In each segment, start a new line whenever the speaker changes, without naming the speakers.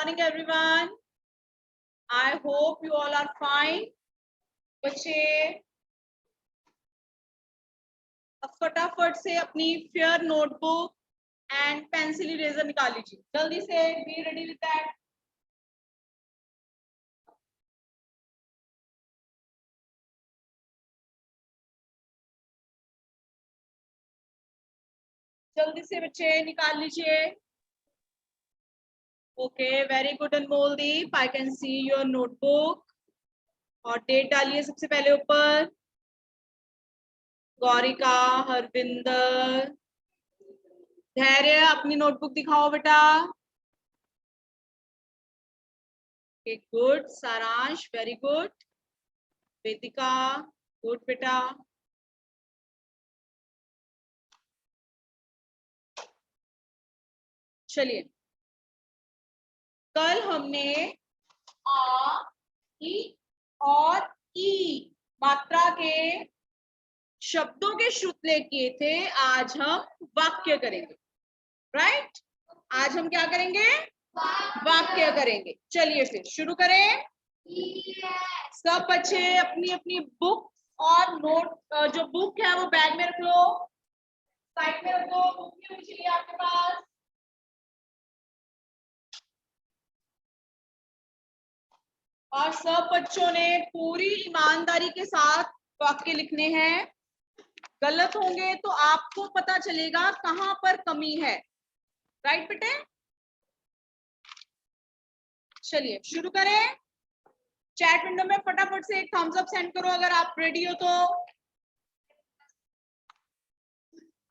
morning everyone. I hope you all are fine. बच्चे अब फटाफट से अपनी fair notebook and pencil eraser निकाल लीजिए जल्दी से. Be ready with that. जल्दी से बच्चे निकाल लीजिए. Okay, very good Anmoldeep. I can see your notebook. और डेट डालिए सबसे पहले ऊपर. गौरिका, हरविंदर, धैर्य अपनी नोटबुक दिखाओ बेटा. गुड. सारांश वेरी गुड. वेदिका गुड बेटा. चलिए, कल हमने आ, ई और ई मात्रा के शब्दों के श्रुतलेख किए थे. आज हम वाक्य करेंगे. राइट? आज हम क्या करेंगे? वाक्य करेंगे. चलिए फिर शुरू करें. सब बच्चे अपनी अपनी बुक और नोट जो बुक है वो बैग में रख लो, साइड में रख दो. बुक नहीं होनी चाहिए आपके पास. और सब बच्चों ने पूरी ईमानदारी के साथ वाक्य लिखने हैं. गलत होंगे तो आपको पता चलेगा कहां पर कमी है. राइट बेटे? चलिए शुरू करें. चैट विंडो में फटाफट से एक थम्स अप सेंड करो अगर आप रेडी हो तो.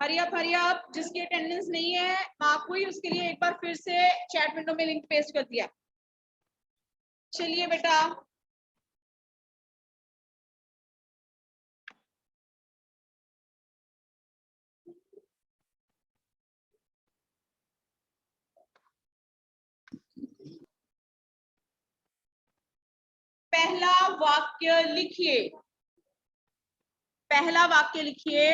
Hurry up. जिसकी अटेंडेंस नहीं है मार्क हुई उसके लिए एक बार फिर से चैट विंडो में लिंक पेस्ट कर दिया. चलिए बेटा. पहला वाक्य लिखिए. पहला वाक्य लिखिए.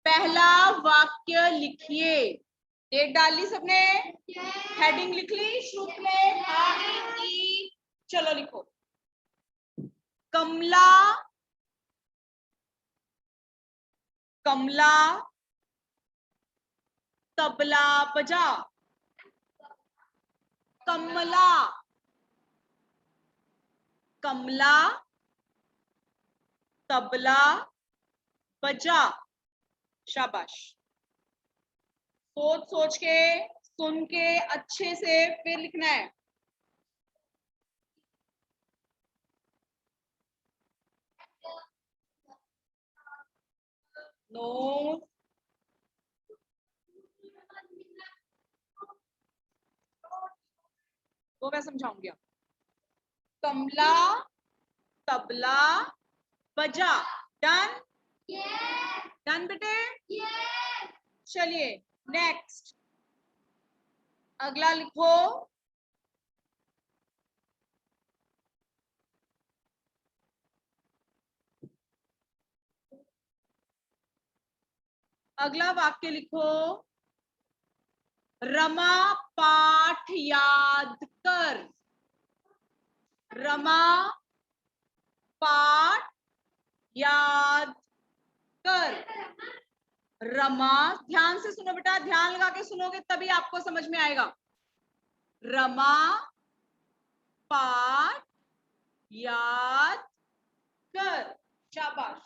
पहला वाक्य लिखिए. डेट डाल ली सबने? हेडिंग लिख ली? श्रुतलेख आ ई. चलो लिखो. कमला कमला तबला बजा. कमला कमला तबला बजा. शाबाश. सोच सोच के सुन के अच्छे से फिर लिखना है. नो, वो मैं समझाऊंगी. कमला तबला बजा. डन? डन बेटे? चलिए नेक्स्ट. अगला लिखो. अगला वाक्य लिखो. रमा पाठ याद कर. रमा पाठ याद कर. रमा, ध्यान से सुनो बेटा. ध्यान लगा के सुनोगे तभी आपको समझ में आएगा. रमा पाठ याद कर. शाबाश.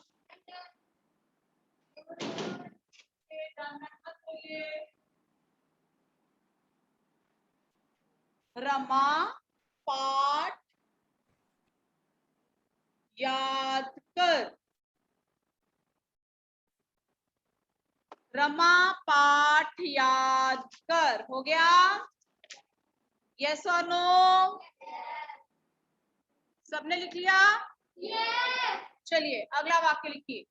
रमा पाठ याद कर. रमा पाठ याद कर. हो गया? यस और नो? सबने लिख लिया? चलिए अगला वाक्य लिखिए.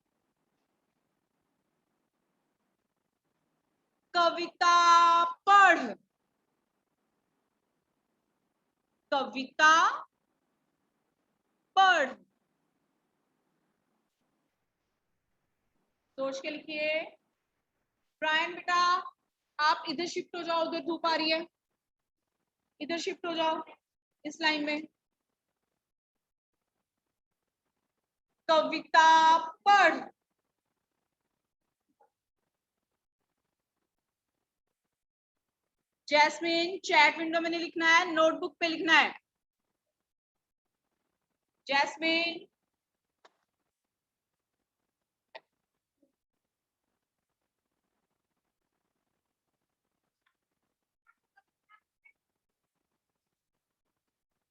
कविता पढ़. कविता पढ़. सोच के लिखिए. ब्रायन बेटा आप इधर शिफ्ट हो जाओ, उधर धूप आ रही है. इधर शिफ्ट हो जाओ इस लाइन में। कविता पढ़। जैस्मिन चैट विंडो में नहीं लिखना है, नोटबुक पे लिखना है। जैस्मिन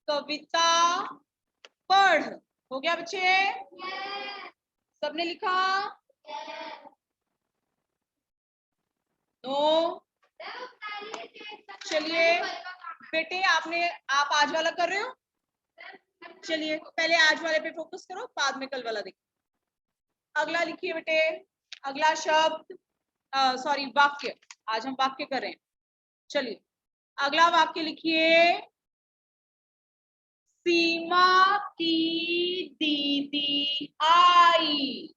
कविता पढ़। हो गया बच्चे? सबने लिखा? नो। चलिए बेटे, आप आज वाला कर रहे हो? चलिए पहले आज वाले पे फोकस करो, बाद में कल वाला देखो। अगला लिखिए बेटे, अगला शब्द, सॉरी वाक्य। आज हम वाक्य कर रहे हैं। चलिए अगला वाक्य लिखिए। सीमा की दीदी आई।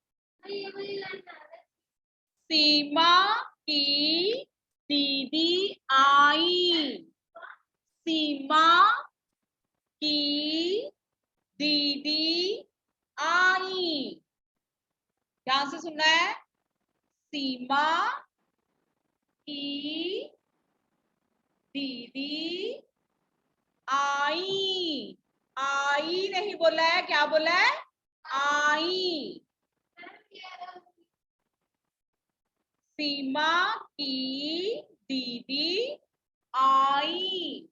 सीमा की दीदी आई। सीमा की दीदी आई। ध्यान से सुनना है। सीमा की दीदी आई। आई नहीं बोला है, क्या बोला है? आई। सीमा की दीदी आई।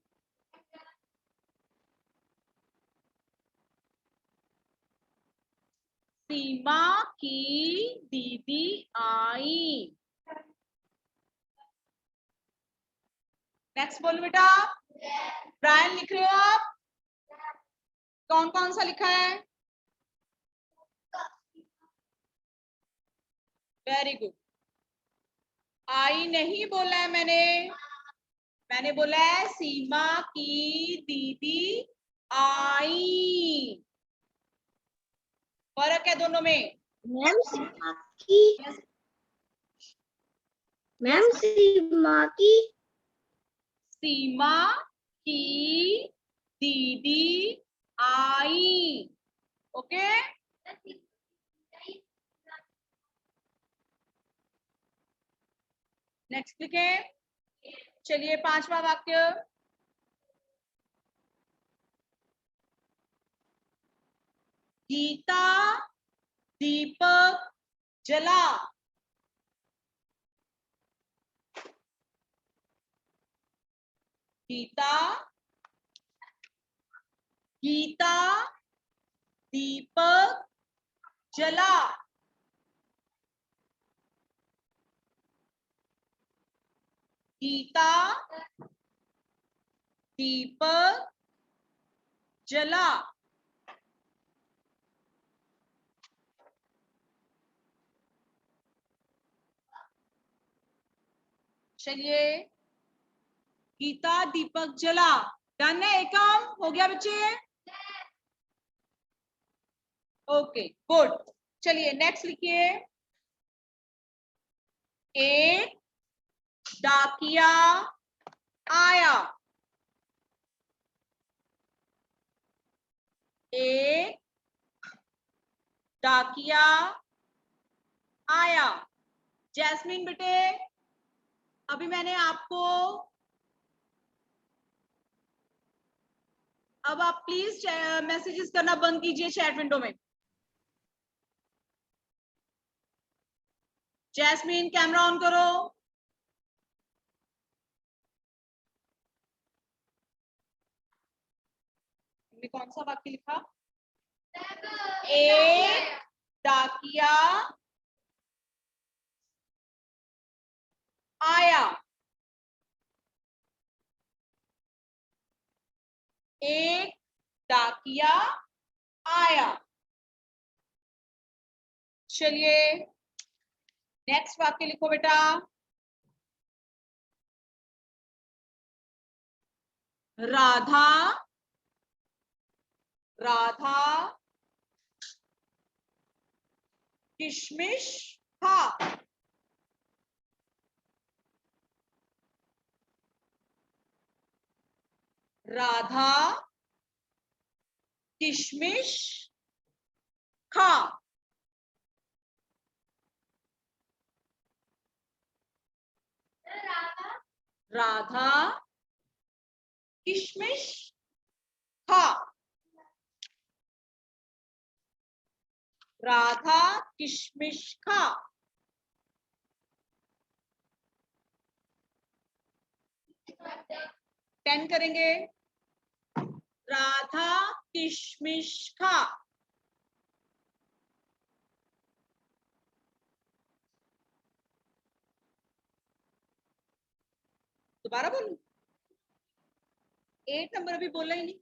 सीमा की दीदी आई। नेक्स्ट बोलो बेटा। ब्रायन लिख रहे हो आप? कौन कौन सा लिखा है? Very good. आई नहीं बोला है मैंने बोला है सीमा की दीदी आई। फर्क है दोनों में।
मैम सीमा की, मैम सीमा की,
सीमा की दीदी आई। ओके। नेक्स्ट लिखें। चलिए पांचवा वाक्य। गीता दीपक जला। गीता दीपक जला। गीता दीपक जला। चलिए गीता दीपक जला। डन है? एक काम हो गया बच्चे? Okay good. चलिए नेक्स्ट लिखिए। एक डाकिया आया। एक डाकिया आया। जैस्मिन बेटे, अभी मैंने आपको, अब आप प्लीज मैसेजेस करना बंद कीजिए चैट विंडो में। जैस्मिन कैमरा ऑन करो। कौन सा वाक्य लिखा? एक डाकिया आया। एक डाकिया आया। चलिए नेक्स्ट वाक्य लिखो बेटा। राधा किशमिश खा। राधा किशमिश खा। राधा किशमिश खा। राधा किशमिश खा। टेन करेंगे। राधा किशमिश खा। दोबारा बोलूं? 8 नंबर अभी बोला ही नहीं।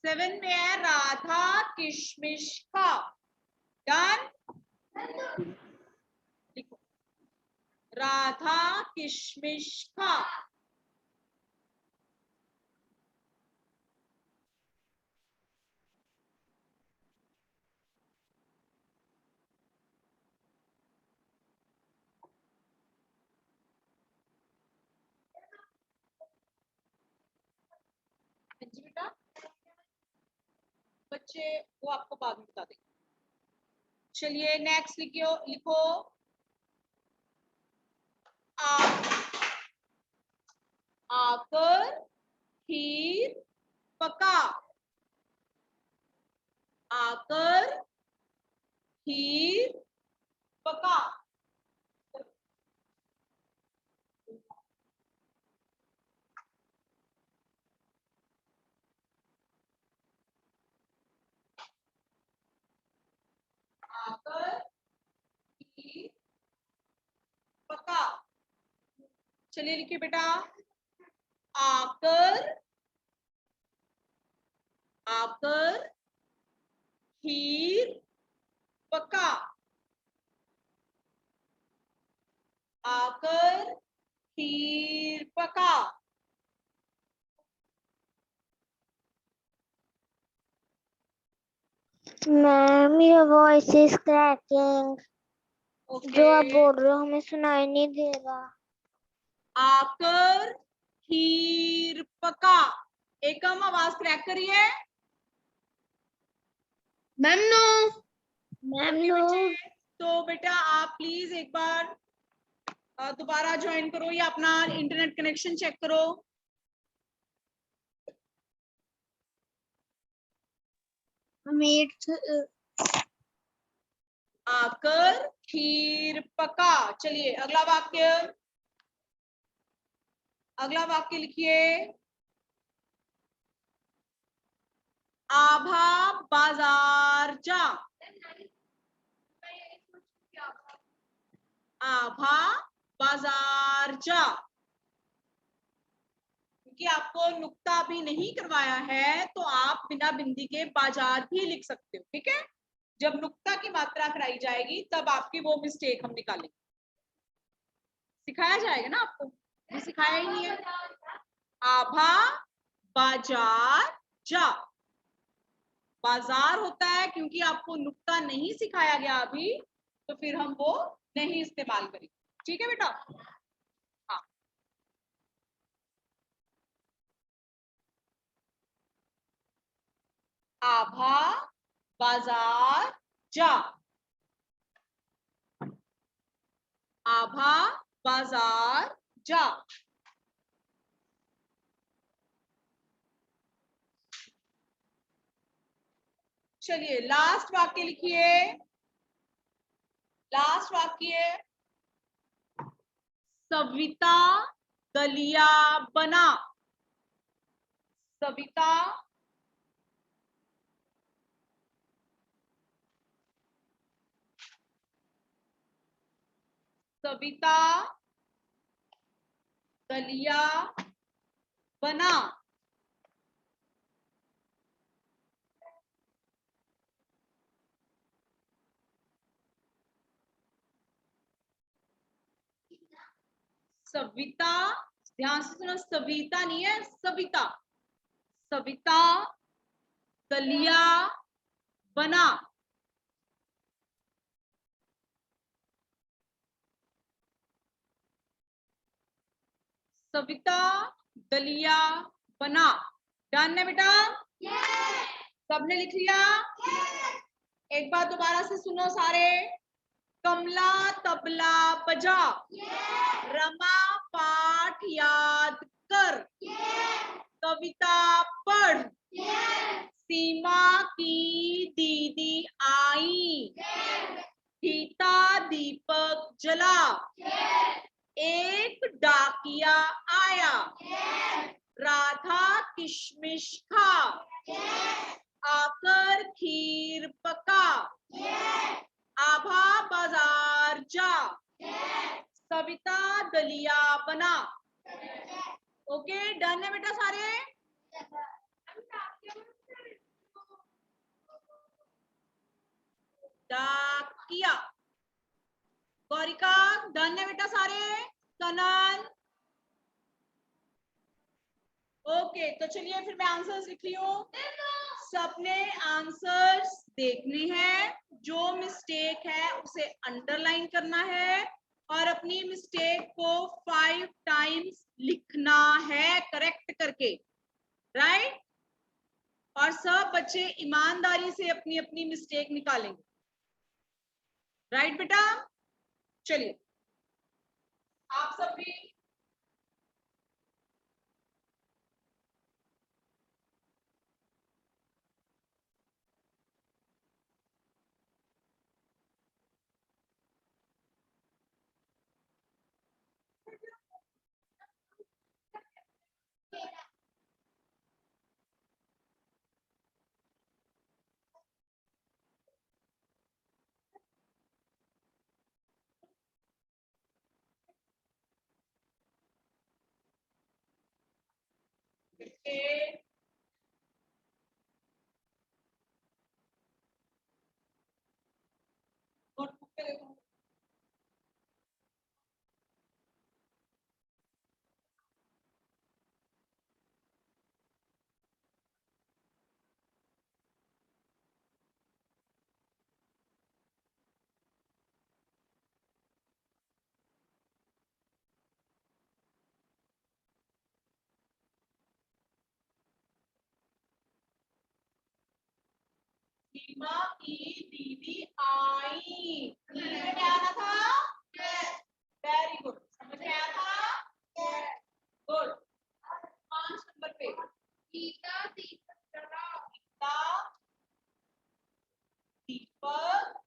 7 में है राधा किशमिश खा। डन। लिखो राधा किशमिश खा। जी बेटा, बच्चे वो आपको बाद में बता देंगे। चलिए नेक्स्ट लिखियो, लिखो आकर खीर पका। आकर खीर पका। आकर खीर पका। चलिए लिखिए बेटा, आकर आकर खीर पका। आकर खीर पका।
Ma'am your voice is cracking. जो आप
ओके।
बोल रहे हो हमें सुनाई नहीं दे रहा।
आकर खीर पका। एकम आवाज क्रैक करिए।
Ma'am no. Ma'am
okay
no.
बच्चे, तो बेटा आप प्लीज एक बार दोबारा ज्वाइन करो या अपना इंटरनेट कनेक्शन चेक करो। आकर खीर पका। चलिए अगला वाक्य, अगला वाक्य लिखिए। आभा बाजार जा। आभा बाजार जा। क्योंकि आपको नुक्ता भी नहीं करवाया है तो आप बिना बिंदी के बाजार भी लिख सकते हो, ठीक है। जब नुक्ता की मात्रा कराई जाएगी तब आपकी वो मिस्टेक हम निकालेंगे। सिखाया जाएगा ना आपको, ये सिखाया ही नहीं है। आभा बाजार जा। बाजार होता है क्योंकि आपको नुक्ता नहीं सिखाया गया अभी, तो फिर हम वो नहीं इस्तेमाल करेंगे, ठीक है बेटा। हाँ, आभा बाजार जा। आभा बाजार जा। चलिए लास्ट वाक्य लिखिए। लास्ट वाक्य, सविता दलिया बना। सविता सविता दलिया बना। सविता, ध्यान से सुनो, सविता नहीं है, सविता। सविता दलिया बना। सविता दलिया बना। डन है बेटा? सबने लिख लिया? एक बार दोबारा से सुनो सारे। कमला तबला बजा, रमा पाठ याद कर, कविता पढ़, सीमा की दीदी आई, गीता दीपक जला, एक डाकिया आया, राधा किशमिश खा, आकर खीर पका, आभा बाजार जा, सविता दलिया बना। ओके, डन है बेटा सारे? डाकिया। गौरिका, डन है बेटा सारे? कनन? ओके, तो चलिए फिर मैं आंसर्स लिख रही हूँ। सबने आंसर्स देखने हैं, जो मिस्टेक है उसे अंडरलाइन करना है और अपनी मिस्टेक को 5 टाइम्स लिखना है करेक्ट करके, राइट? और सब बच्चे ईमानदारी से अपनी अपनी मिस्टेक निकालेंगे, राइट बेटा? चलिए आप सब भी नोटबुक पे देखो। सीमा की दीदी आई, समझ में आना था? वेरी गुड, समझ में आया था? गुड। 5 नंबर पे गीता दीपक जला, गीता दीपक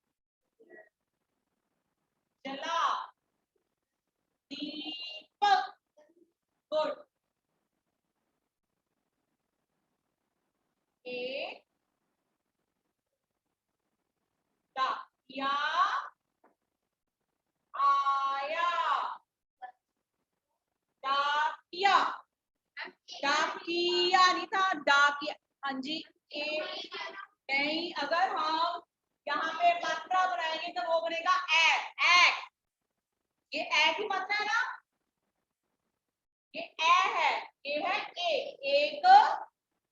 जला, दीपक। गुड। एक डाकिया आया, डाकिया, डाकिया नहीं था, डाकिया। हाँ जी, एक नहीं, अगर हम यहाँ पे मात्रा बनाएंगे तो वो बनेगा ए। ये ए की मात्रा है ना, ये ए है, ये है ए, एक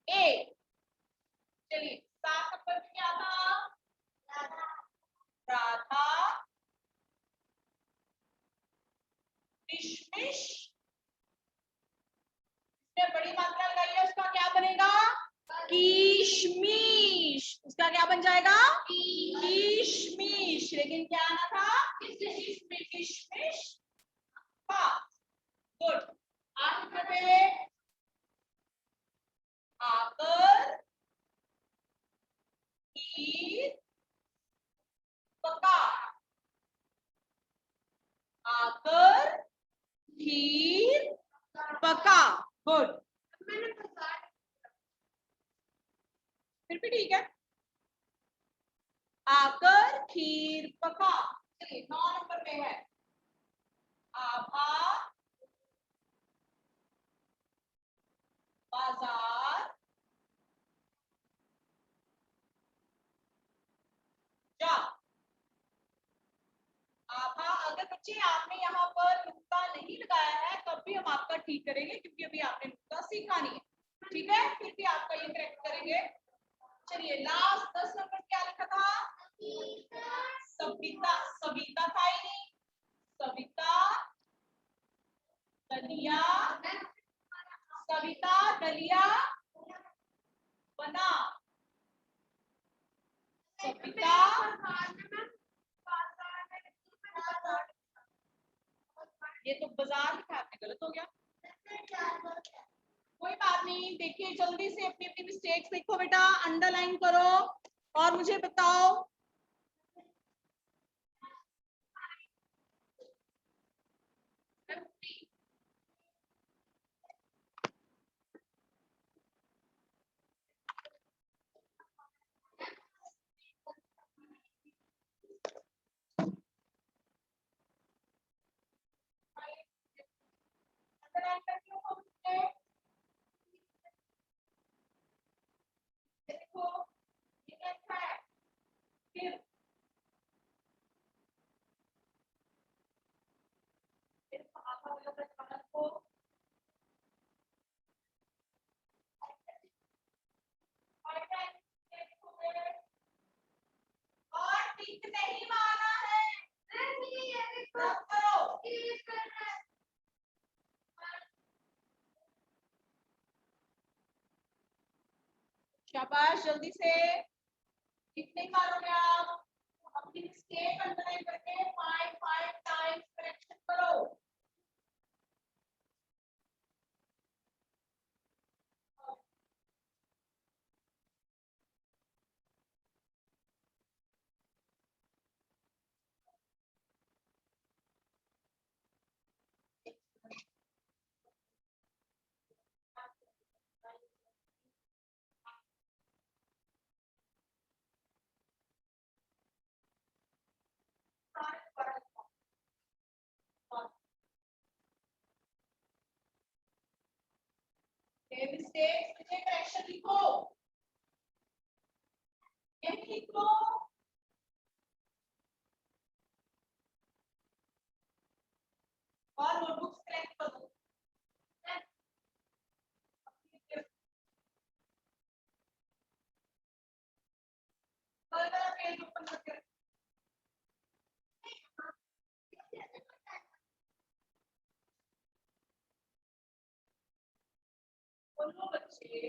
ए। चलिए 7 नंबर पे क्या था? राधा किशमिश, इसमें बड़ी मात्रा लगाई है, उसका क्या बनेगा? किशमिश। उसका क्या बन जाएगा? किशमिश। लेकिन क्या आना था? किशमिश। हाँ, गुड। 8 नंबर पे आकर खीर पका, आकर खीर पका। गुड, फिर भी ठीक है। आकर खीर पका। चलिए 9 नंबर पे है आभा बाजार जा। आभा, अगर बच्चे आपने यहाँ पर नुक्ता नहीं लगाया है तब भी हम आपका ठीक करेंगे, क्योंकि अभी आपने नुक्ता सीखा नहीं है, ठीक है? फिर भी आपका ये करेक्ट करेंगे। चलिए लास्ट 10 नंबर क्या लिखा था? सविता, सविता था ही नहीं, सविता दलिया, सविता डलिया बना, सविता ये तो बाजार लिखा आपने, गलत हो गया। कोई बात नहीं, देखिए जल्दी से अपनी अपनी मिस्टेक्स देखो बेटा, अंडरलाइन करो और मुझे बताओ। देखो ये कैसा है, फिर और टिक नहीं माना है, रब करो। शाबाश, जल्दी से, टिक नहीं मारोगे आप, अपनी मिस्टेक अंडरलाइन करके 5 टाइम्स करेक्शन करो। मिस्टेक मुझे करेक्शन लिखो, यही लिख लो। और नोटबुक सेलेक्ट करो। कल का पेज ओपन करके बोलो बच्चे,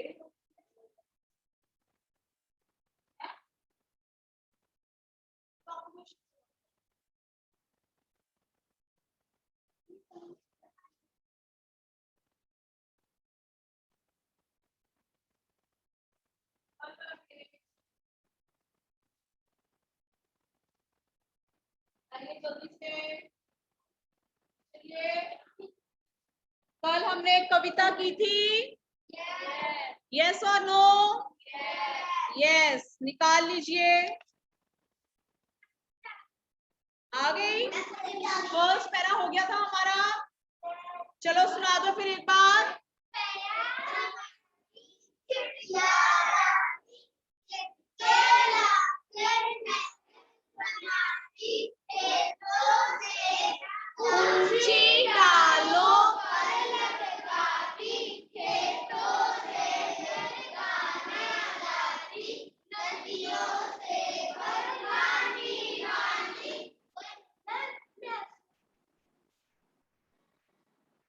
जल्दी से। चलिए, कल हमने एक कविता की थी, यस और नो? यस, निकाल लीजिए। आ गई, फर्स्ट पैरा हो गया था हमारा। चलो सुना दो फिर एक बार। ऊंची डालों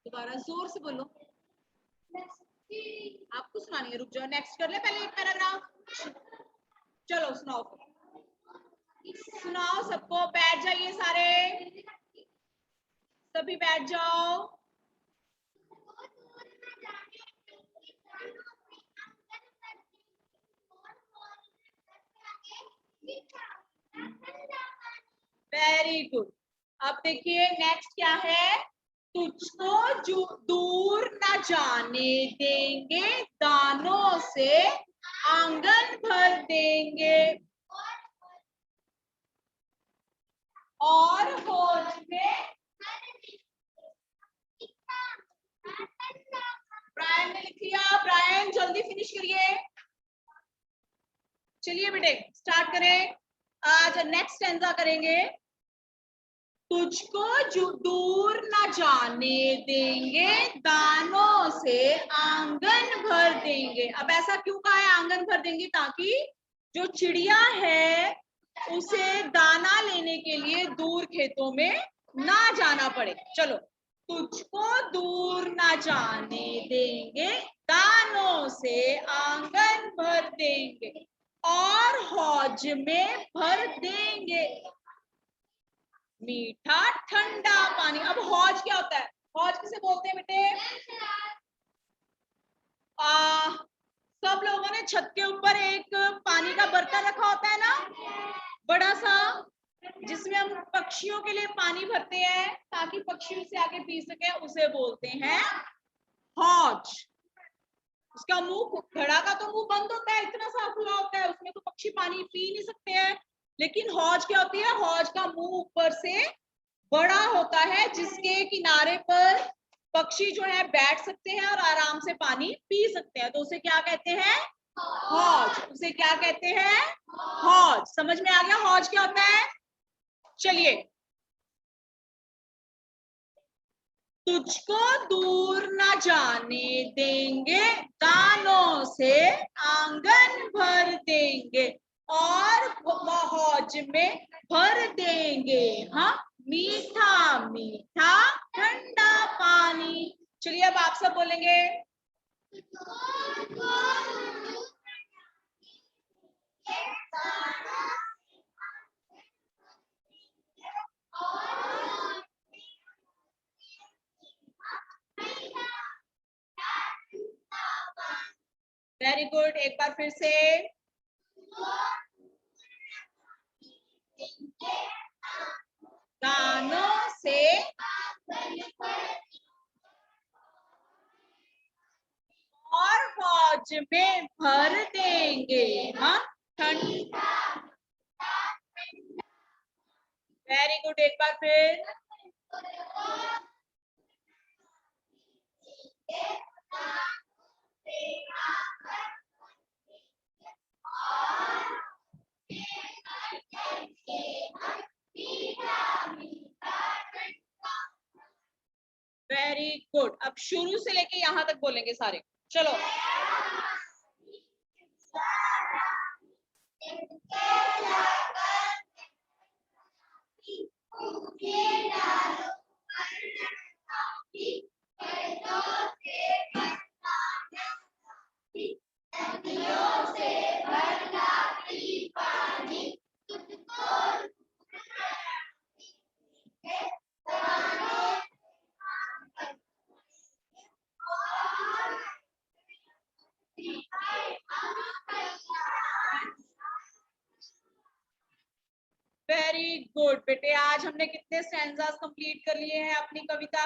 दोबारा जोर से बोलो, आपको सुनानी है, रुक जाओ, नेक्स्ट कर ले पहले एक पैराग्राफ। चलो सुनाओ, सुनाओ सबको, बैठ जाइए सारे, सभी बैठ जाओ। Very good. अब देखिए नेक्स्ट क्या है, तुझको दूर न जाने देंगे, दानों से आंगन भर देंगे, और होज में। ब्रायन ने लिख लिया, ब्रायन जल्दी फिनिश करिए। चलिए बेटे स्टार्ट करें, आज नेक्स्ट स्टैंजा करेंगे। तुझको दूर न जाने देंगे, दानों से आंगन भर देंगे। अब ऐसा क्यों कहा है आंगन भर देंगे? ताकि जो चिड़िया है उसे दाना लेने के लिए दूर खेतों में ना जाना पड़े। चलो तुझको दूर ना जाने देंगे, गानों से आंगन भर देंगे और हौज में भर देंगे मीठा ठंडा पानी। अब हौज क्या होता है? हौज किसे बोलते हैं बेटे? सब लोगों ने छत के ऊपर एक पानी का बर्तन रखा होता है ना, बड़ा सा, जिसमें हम पक्षियों के लिए पानी भरते हैं ताकि पक्षी उसे आके पी सके, उसे बोलते हैं हौज। उसका मुंह, घड़ा का तो मुंह बंद होता है, इतना सा खुला होता है, उसमें तो पक्षी पानी पी नहीं सकते हैं। लेकिन हौज क्या होती है? हौज का मुंह ऊपर से बड़ा होता है, जिसके किनारे पर पक्षी जो है बैठ सकते हैं और आराम से पानी पी सकते हैं, तो उसे क्या कहते हैं? हौज। उसे क्या कहते हैं? हौज। समझ में आ गया हौज क्या होता है? चलिए, तुझको दूर न जाने देंगे, गानों से आंगन भर देंगे और हौज में भर देंगे, हाँ, मीठा मीठा ठंडा पानी। चलिए अब आप सब बोलेंगे। वेरी गुड, एक बार फिर से। गानों से और हौज में भर देंगे, हाँ, ठंडा। वेरी गुड, एक बार फिर। Very good. अब शुरू से लेके यहां तक बोलेंगे सारे। चलो। वेरी गुड बेटे, आज हमने कितने स्टैंजास कंप्लीट कर लिए हैं अपनी कविता